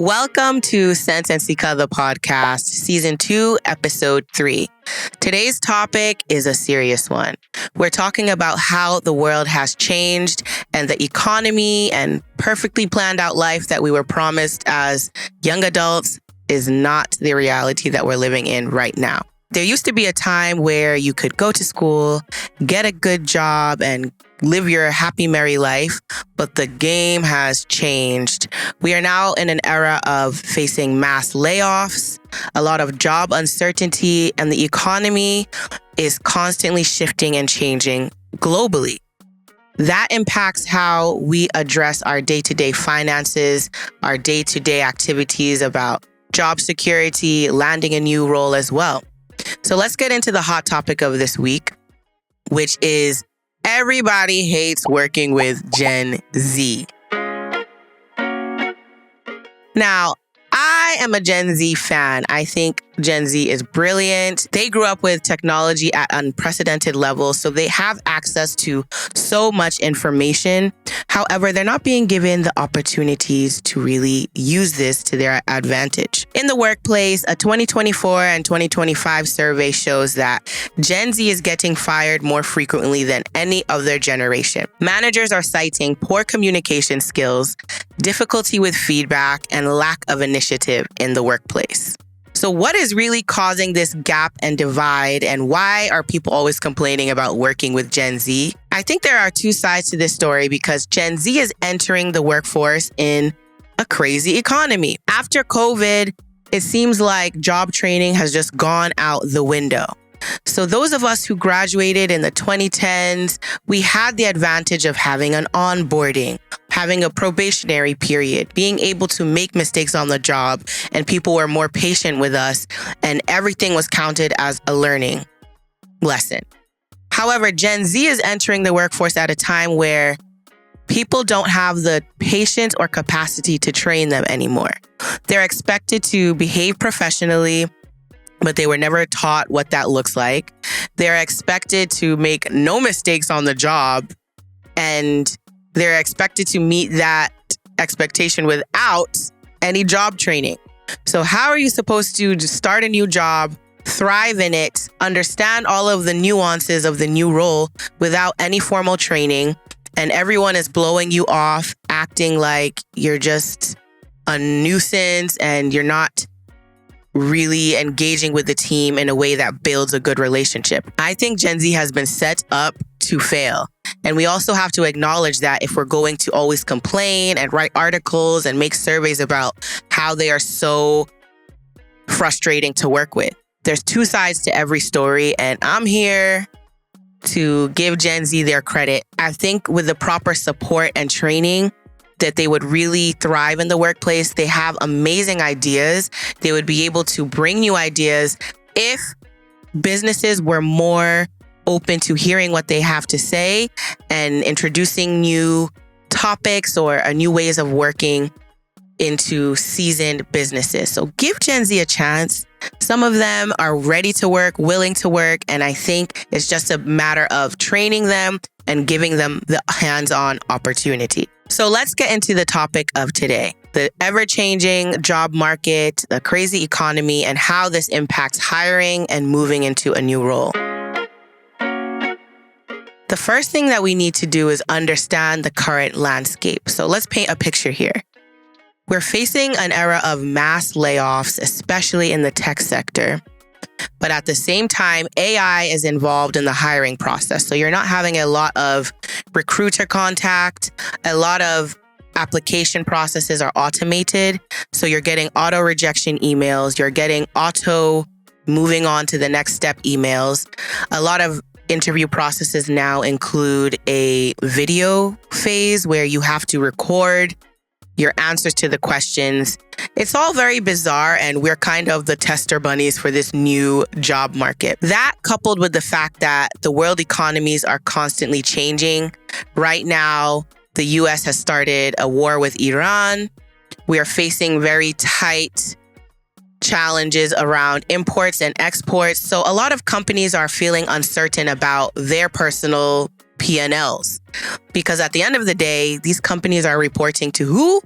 Welcome to Sense and Sika, the podcast, Season 2, Episode 3. Today's topic is a serious one. We're talking about how the world has changed and the economy and perfectly planned out life that we were promised as young adults is not the reality that we're living in right now. There used to be a time where you could go to school, get a good job, and live your happy, merry life, but the game has changed. We are now in an era of facing mass layoffs, a lot of job uncertainty, and the economy is constantly shifting and changing globally. That impacts how we address our day-to-day finances, our day-to-day activities about job security, landing a new role as well. So let's get into the hot topic of this week, which is everybody hates working with Gen Z. Now, I am a Gen Z fan. I think Gen Z is brilliant. They grew up with technology at unprecedented levels, so they have access to so much information. However, they're not being given the opportunities to really use this to their advantage. In the workplace, a 2024 and 2025 survey shows that Gen Z is getting fired more frequently than any other generation. Managers are citing poor communication skills, difficulty with feedback, and lack of initiative in the workplace. So what is really causing this gap and divide, and why are people always complaining about working with Gen Z? I think there are two sides to this story because Gen Z is entering the workforce in a crazy economy. After COVID, it seems like job training has just gone out the window. So those of us who graduated in the 2010s, we had the advantage of having an onboarding, having a probationary period, being able to make mistakes on the job, and people were more patient with us, and everything was counted as a learning lesson. However, Gen Z is entering the workforce at a time where people don't have the patience or capacity to train them anymore. They're expected to behave professionally, but they were never taught what that looks like. They're expected to make no mistakes on the job, and they're expected to meet that expectation without any job training. So how are you supposed to just start a new job, thrive in it, understand all of the nuances of the new role without any formal training, and everyone is blowing you off, acting like you're just a nuisance and you're not really engaging with the team in a way that builds a good relationship? I think Gen Z has been set up to fail. And we also have to acknowledge that if we're going to always complain and write articles and make surveys about how they are so frustrating to work with, there's two sides to every story. And I'm here to give Gen Z their credit. I think with the proper support and training, that they would really thrive in the workplace. They have amazing ideas. They would be able to bring new ideas if businesses were more open to hearing what they have to say and introducing new topics or new ways of working into seasoned businesses. So give Gen Z a chance. Some of them are ready to work, willing to work, and I think it's just a matter of training them and giving them the hands-on opportunity. So let's get into the topic of today, the ever-changing job market, the crazy economy, and how this impacts hiring and moving into a new role. The first thing that we need to do is understand the current landscape. So let's paint a picture here. We're facing an era of mass layoffs, especially in the tech sector. But at the same time, AI is involved in the hiring process. So you're not having a lot of recruiter contact. A lot of application processes are automated. So you're getting auto rejection emails. You're getting auto moving on to the next step emails. A lot of interview processes now include a video phase where you have to record your answers to the questions. It's all very bizarre, and we're kind of the tester bunnies for this new job market. That, coupled with the fact that the world economies are constantly changing. Right now, the US has started a war with Iran. We are facing very tight challenges around imports and exports. So a lot of companies are feeling uncertain about their personal P&Ls. Because at the end of the day, these companies are reporting to who?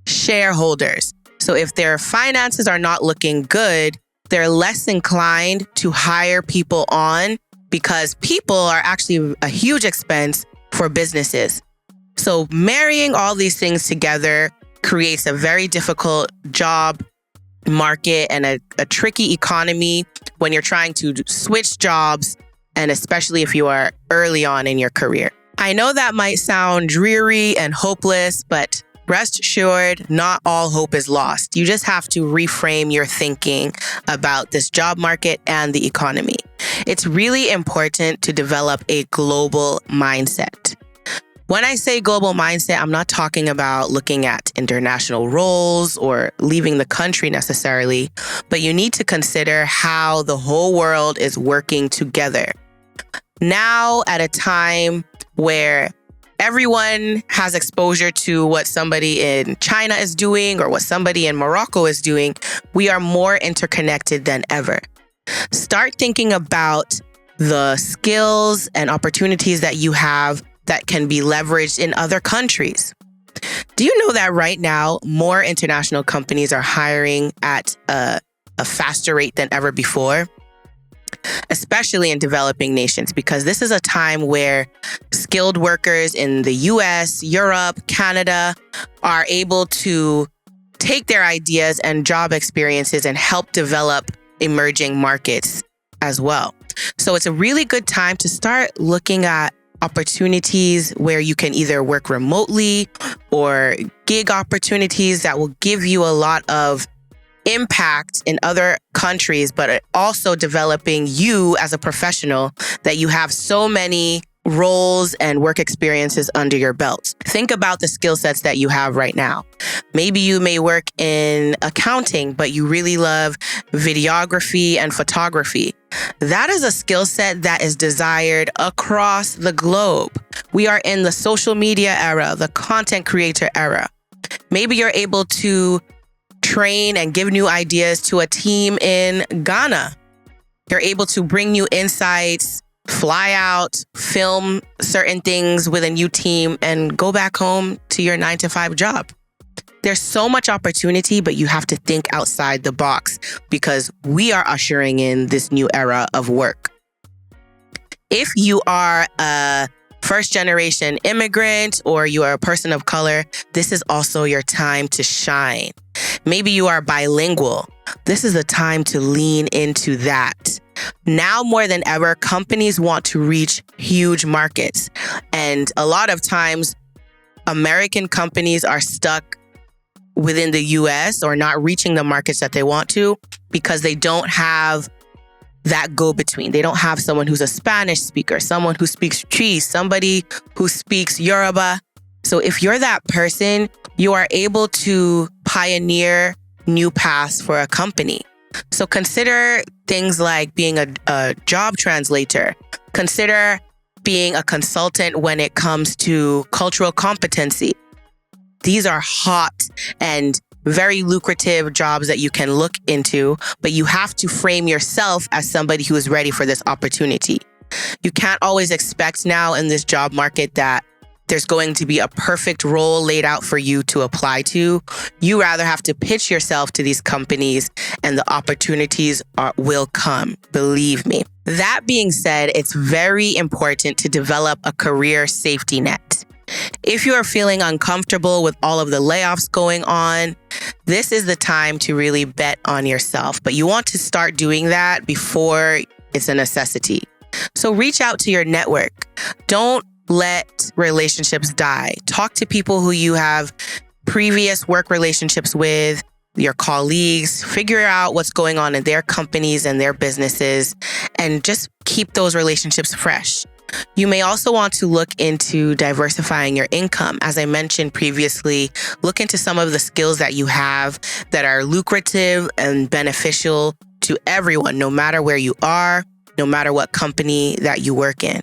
Shareholders. So if their finances are not looking good, they're less inclined to hire people on because people are actually a huge expense for businesses. So marrying all these things together creates a very difficult job market and a tricky economy when you're trying to switch jobs, and especially if you are early on in your career. I know that might sound dreary and hopeless, but rest assured, not all hope is lost. You just have to reframe your thinking about this job market and the economy. It's really important to develop a global mindset. When I say global mindset, I'm not talking about looking at international roles or leaving the country necessarily, but you need to consider how the whole world is working together. Now, at a time where everyone has exposure to what somebody in China is doing or what somebody in Morocco is doing, we are more interconnected than ever. Start thinking about the skills and opportunities that you have that can be leveraged in other countries. Do you know that right now, more international companies are hiring at a faster rate than ever before? Especially in developing nations, because this is a time where skilled workers in the US, Europe, Canada are able to take their ideas and job experiences and help develop emerging markets as well. So it's a really good time to start looking at opportunities where you can either work remotely or gig opportunities that will give you a lot of impact in other countries, but also developing you as a professional, that you have so many roles and work experiences under your belt. Think about the skill sets that you have right now. Maybe you may work in accounting, but you really love videography and photography. That is a skill set that is desired across the globe. We are in the social media era, the content creator era. Maybe you're able to train and give new ideas to a team in Ghana. You're able to bring new insights, fly out, film certain things with a new team, and go back home to your 9-to-5 job. There's so much opportunity, but you have to think outside the box because we are ushering in this new era of work. If you are a first-generation immigrant or you are a person of color, this is also your time to shine. Maybe you are bilingual. This is the time to lean into that. Now more than ever, companies want to reach huge markets. And a lot of times, American companies are stuck within the US or not reaching the markets that they want to because they don't have that go-between. They don't have someone who's a Spanish speaker, someone who speaks Twi, somebody who speaks Yoruba. So if you're that person, you are able to pioneer new paths for a company. So consider things like being a job translator. Consider being a consultant when it comes to cultural competency. These are hot and very lucrative jobs that you can look into, but you have to frame yourself as somebody who is ready for this opportunity. You can't always expect now in this job market that there's going to be a perfect role laid out for you to apply to. You rather have to pitch yourself to these companies and the opportunities will come, believe me. That being said, it's very important to develop a career safety net. If you are feeling uncomfortable with all of the layoffs going on, this is the time to really bet on yourself. But you want to start doing that before it's a necessity. So reach out to your network. Don't let relationships die. Talk to people who you have previous work relationships with, your colleagues, figure out what's going on in their companies and their businesses, and just keep those relationships fresh. You may also want to look into diversifying your income. As I mentioned previously, look into some of the skills that you have that are lucrative and beneficial to everyone, no matter where you are, no matter what company that you work in.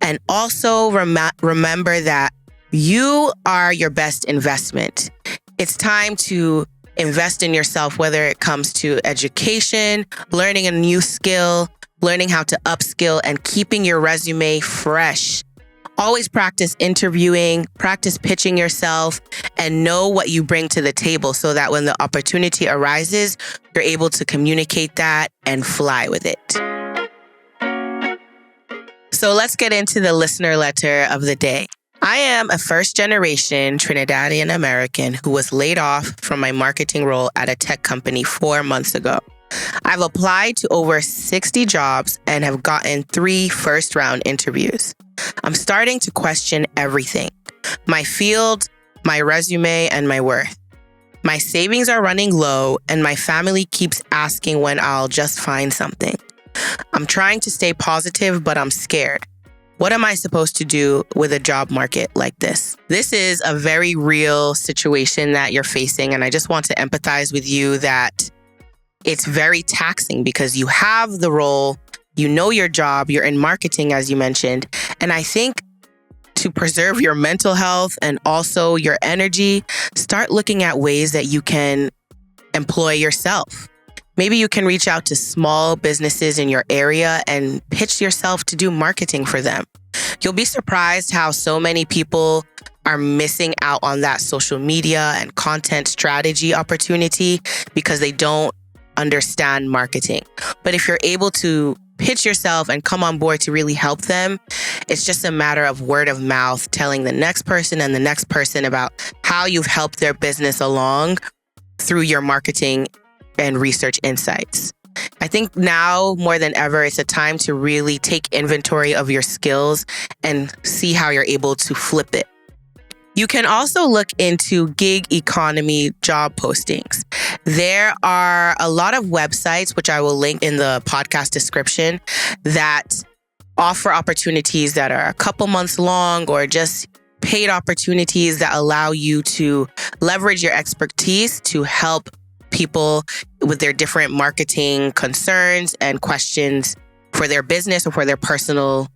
And also remember that you are your best investment. It's time to invest in yourself, whether it comes to education, learning a new skill, learning how to upskill, and keeping your resume fresh. Always practice interviewing, practice pitching yourself, and know what you bring to the table so that when the opportunity arises, you're able to communicate that and fly with it. So let's get into the listener letter of the day. I am a first-generation Trinidadian American who was laid off from my marketing role at a tech company 4 months ago. I've applied to over 60 jobs and have gotten 3 first-round interviews. I'm starting to question everything: my field, my resume, and my worth. My savings are running low, and my family keeps asking when I'll just find something. I'm trying to stay positive, but I'm scared. What am I supposed to do with a job market like this? This is a very real situation that you're facing, and I just want to empathize with you that it's very taxing because you have the role, you know your job, you're in marketing, as you mentioned, and I think to preserve your mental health and also your energy, start looking at ways that you can employ yourself. Maybe you can reach out to small businesses in your area and pitch yourself to do marketing for them. You'll be surprised how so many people are missing out on that social media and content strategy opportunity because they don't understand marketing. But if you're able to pitch yourself and come on board to really help them, it's just a matter of word of mouth, telling the next person and the next person about how you've helped their business along through your marketing and research insights. I think now more than ever, it's a time to really take inventory of your skills and see how you're able to flip it. You can also look into gig economy job postings. There are a lot of websites, which I will link in the podcast description, that offer opportunities that are a couple months long or just paid opportunities that allow you to leverage your expertise to help people with their different marketing concerns and questions for their business or for their personal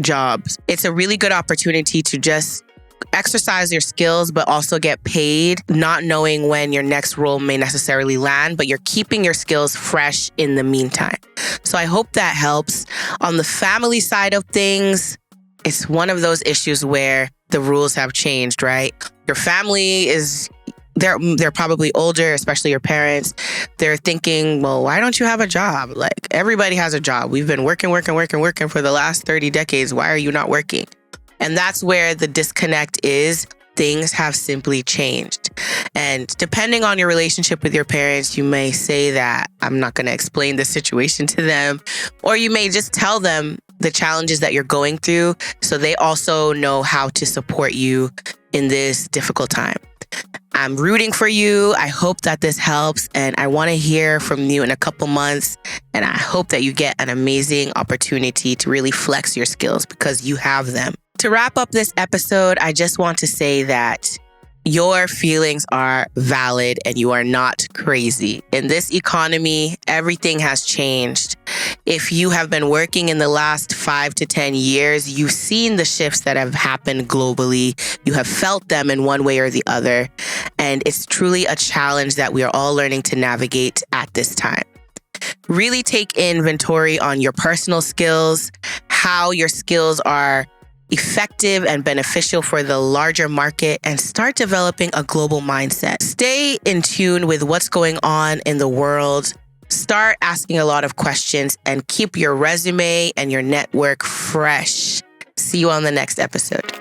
jobs. It's a really good opportunity to just exercise your skills, but also get paid, not knowing when your next role may necessarily land, but you're keeping your skills fresh in the meantime. So I hope that helps. On the family side of things, it's one of those issues where the rules have changed, right? Your family is they're probably older, especially your parents. They're thinking, well, why don't you have a job? Like, everybody has a job. We've been working for the last 30 decades. Why are you not working? And that's where the disconnect is. Things have simply changed. And depending on your relationship with your parents, you may say that I'm not going to explain the situation to them, or you may just tell them the challenges that you're going through so they also know how to support you in this difficult time. I'm rooting for you. I hope that this helps, and I want to hear from you in a couple months, and I hope that you get an amazing opportunity to really flex your skills because you have them. To wrap up this episode, I just want to say that your feelings are valid and you are not crazy. In this economy, everything has changed. If you have been working in the last 5 to 10 years, you've seen the shifts that have happened globally. You have felt them in one way or the other. And it's truly a challenge that we are all learning to navigate at this time. Really take inventory on your personal skills, how your skills are effective and beneficial for the larger market, and start developing a global mindset. Stay in tune with what's going on in the world. Start asking a lot of questions and keep your resume and your network fresh. See you on the next episode.